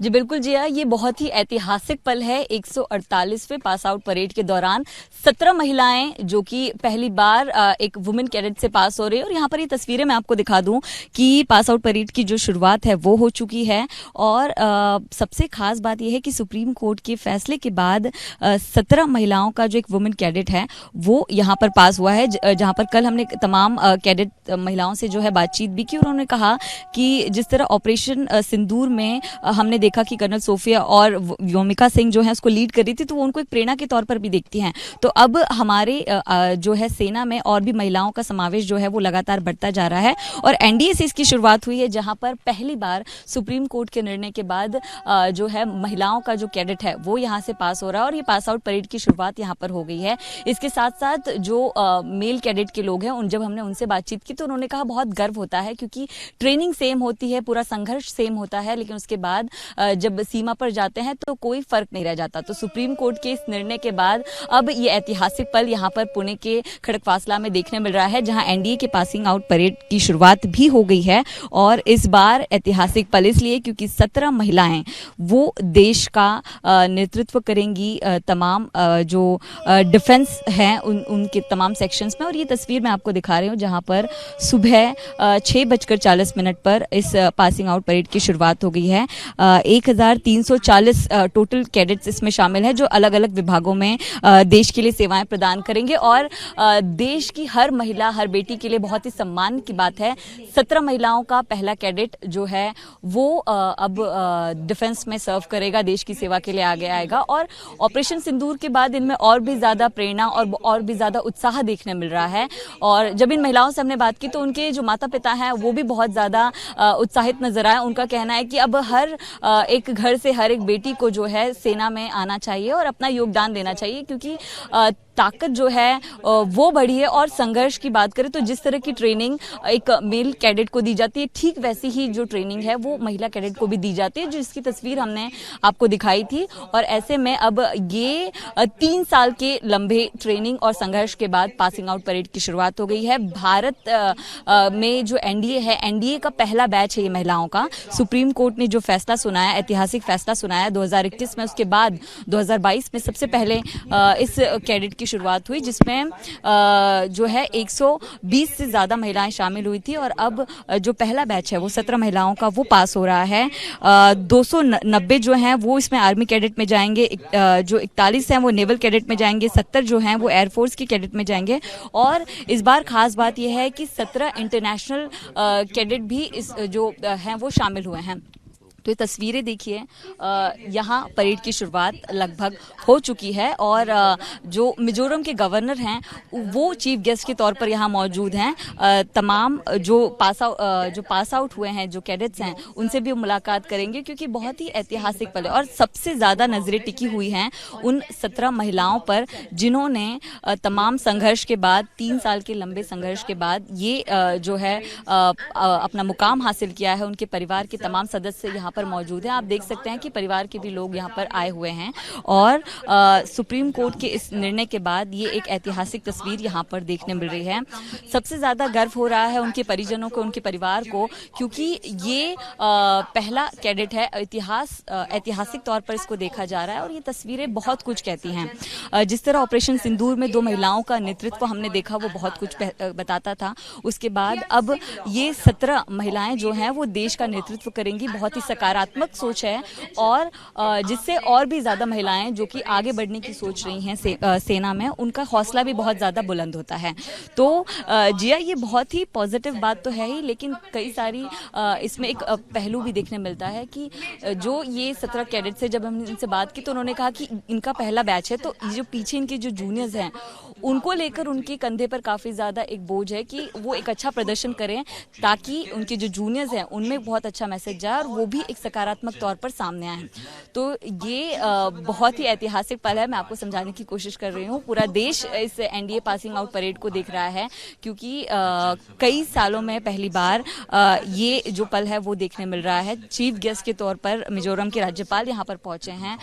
जी बिल्कुल जिया, ये बहुत ही ऐतिहासिक पल है। 148वें पास आउट परेड के दौरान 17 महिलाएं जो कि पहली बार एक वुमेन कैडेट से पास हो रही है। और यहाँ पर ये तस्वीरें मैं आपको दिखा दूं कि पास आउट परेड की जो शुरुआत है वो हो चुकी है। और सबसे खास बात यह है कि सुप्रीम कोर्ट के फैसले के बाद 17 महिलाओं का जो एक वुमेन कैडेट है वो यहाँ पर पास हुआ है। जहाँ पर कल हमने तमाम कैडेट महिलाओं से जो है बातचीत भी की। उन्होंने कहा कि जिस तरह ऑपरेशन सिंदूर में हमने देखा कि कर्नल सोफिया और व्योमिका सिंह जो है उसको लीड कर रही थी, तो वो उनको एक प्रेरणा के तौर पर भी देखती हैं। तो अब हमारे जो है सेना में और भी महिलाओं का समावेश जो है वो लगातार बढ़ता जा रहा है। और एनडीए से इसकी शुरुआत हुई है, जहां पर पहली बार सुप्रीम कोर्ट के निर्णय के बाद जो है महिलाओं का जो कैडेट है वो यहाँ से पास हो रहा है। और ये पास आउट परेड की शुरुआत यहाँ पर हो गई है। इसके साथ साथ जो मेल कैडेट के लोग हैं जब हमने उनसे बातचीत की तो उन्होंने कहा बहुत गर्व होता है, क्योंकि ट्रेनिंग सेम होती है, पूरा संघर्ष सेम होता है, लेकिन उसके बाद जब सीमा पर जाते हैं तो कोई फर्क नहीं रह जाता। तो सुप्रीम कोर्ट के इस निर्णय के बाद अब ये ऐतिहासिक पल यहाँ पर पुणे के खड़कवासला में देखने मिल रहा है, जहां एनडीए के पासिंग आउट परेड की शुरुआत भी हो गई है। और इस बार ऐतिहासिक पल इसलिए क्योंकि 17 महिलाएं वो देश का नेतृत्व करेंगी तमाम जो डिफेंस है उनके तमाम सेक्शंस में। और ये तस्वीर मैं आपको दिखा रही हूँ, जहां पर सुबह 6:40 पर इस पासिंग आउट परेड की शुरुआत हो गई है। 1340 टोटल कैडेट्स इसमें शामिल हैं, जो अलग अलग विभागों में देश के लिए सेवाएं प्रदान करेंगे। और देश की हर महिला, हर बेटी के लिए बहुत ही सम्मान की बात है। 17 महिलाओं का पहला कैडेट जो है वो अब डिफेंस में सर्व करेगा, देश की सेवा के लिए आगे आएगा। और ऑपरेशन सिंदूर के बाद इनमें और भी ज्यादा प्रेरणा और भी ज्यादा उत्साह देखने मिल रहा है। और जब इन महिलाओं से हमने बात की तो उनके जो माता पिता हैं वो भी बहुत ज्यादा उत्साहित नजर आए। उनका कहना है कि अब हर एक घर से हर एक बेटी को जो है सेना में आना चाहिए और अपना योगदान देना चाहिए, क्योंकि ताकत जो है वो बढ़ी है। और संघर्ष की बात करें तो जिस तरह की ट्रेनिंग एक मेल कैडेट को दी जाती है, ठीक वैसी ही जो ट्रेनिंग है वो महिला कैडेट को भी दी जाती है, जिसकी तस्वीर हमने आपको दिखाई थी। और ऐसे में अब ये 3 साल के लंबे ट्रेनिंग और संघर्ष के बाद पासिंग आउट परेड की शुरुआत हो गई है। भारत में जो एनडीए है, एनडीए का पहला बैच है ये महिलाओं का। सुप्रीम कोर्ट ने जो फैसला सुनाया, ऐतिहासिक फैसला सुनाया 2021 में, उसके बाद 2022 में सबसे पहले इस कैडेट की शुरुआत हुई, जिसमें जो है 120 से ज्यादा महिलाएं शामिल हुई थी। और अब जो पहला बैच है वो 17 महिलाओं का वो पास हो रहा है। 290 जो हैं वो इसमें आर्मी कैडेट में जाएंगे, जो 41 हैं वो नेवल कैडेट में जाएंगे, 70 जो हैं वो एयरफोर्स की कैडेट में जाएंगे। और इस बार खास बात यह है कि 17 इंटरनेशनल कैडेट भी इस जो हैं वो शामिल हुए हैं। तो ये तस्वीरें देखिए, यहाँ परेड की शुरुआत लगभग हो चुकी है। और जो मिजोरम के गवर्नर हैं वो चीफ गेस्ट के तौर पर यहाँ मौजूद हैं। तमाम जो पास आउट हुए हैं, जो कैडेट्स हैं, उनसे भी मुलाकात करेंगे, क्योंकि बहुत ही ऐतिहासिक पल है। और सबसे ज़्यादा नजरें टिकी हुई हैं उन 17 महिलाओं पर, जिन्होंने तमाम संघर्ष के बाद, 3 साल के लंबे संघर्ष के बाद ये जो है अपना मुकाम हासिल किया है। उनके परिवार के तमाम सदस्य यहाँ पर मौजूद हैं। आप देख सकते हैं कि परिवार के भी लोग यहाँ पर आए हुए हैं। और सुप्रीम कोर्ट के इस निर्णय के बाद ये एक ऐतिहासिक तस्वीर यहाँ पर देखने मिल रही है। सबसे ज्यादा गर्व हो रहा है उनके परिजनों को, उनके परिवार को, क्योंकि ये पहला कैडेट है। ऐतिहासिक तौर पर इसको देखा जा रहा है। और ये तस्वीरें बहुत कुछ कहती हैं। जिस तरह ऑपरेशन सिंदूर में 2 महिलाओं का नेतृत्व हमने देखा, वो बहुत कुछ बताता था। उसके बाद अब ये 17 महिलाएं जो हैं वो देश का नेतृत्व करेंगी। बहुत ही सकारात्मक सोच है, और जिससे और भी ज्यादा महिलाएं जो कि आगे बढ़ने की सोच रही हैं सेना में, उनका हौसला भी बहुत ज्यादा बुलंद होता है। तो जिया, ये बहुत ही पॉजिटिव बात तो है ही, लेकिन कई सारी इसमें एक पहलू भी देखने मिलता है कि जो ये 17 कैडेट से जब हमने इनसे बात की तो उन्होंने कहा कि इनका पहला बैच है, तो जो पीछे इनके जो जूनियर्स हैं उनको लेकर उनके कंधे पर काफी ज्यादा एक बोझ है कि वो एक अच्छा प्रदर्शन करें, ताकि उनके जो जूनियर्स हैं उनमें बहुत अच्छा मैसेज जाए और वो भी एक सकारात्मक तौर पर सामने आए। तो ये बहुत ही ऐतिहासिक पल है। मैं आपको समझाने की कोशिश कर रही हूँ। पूरा देश इस एनडीए पासिंग आउट परेड को देख रहा है, क्योंकि कई सालों में पहली बार ये जो पल है वो देखने मिल रहा है। चीफ गेस्ट के तौर पर मिजोरम के राज्यपाल यहाँ पर पहुंचे हैं।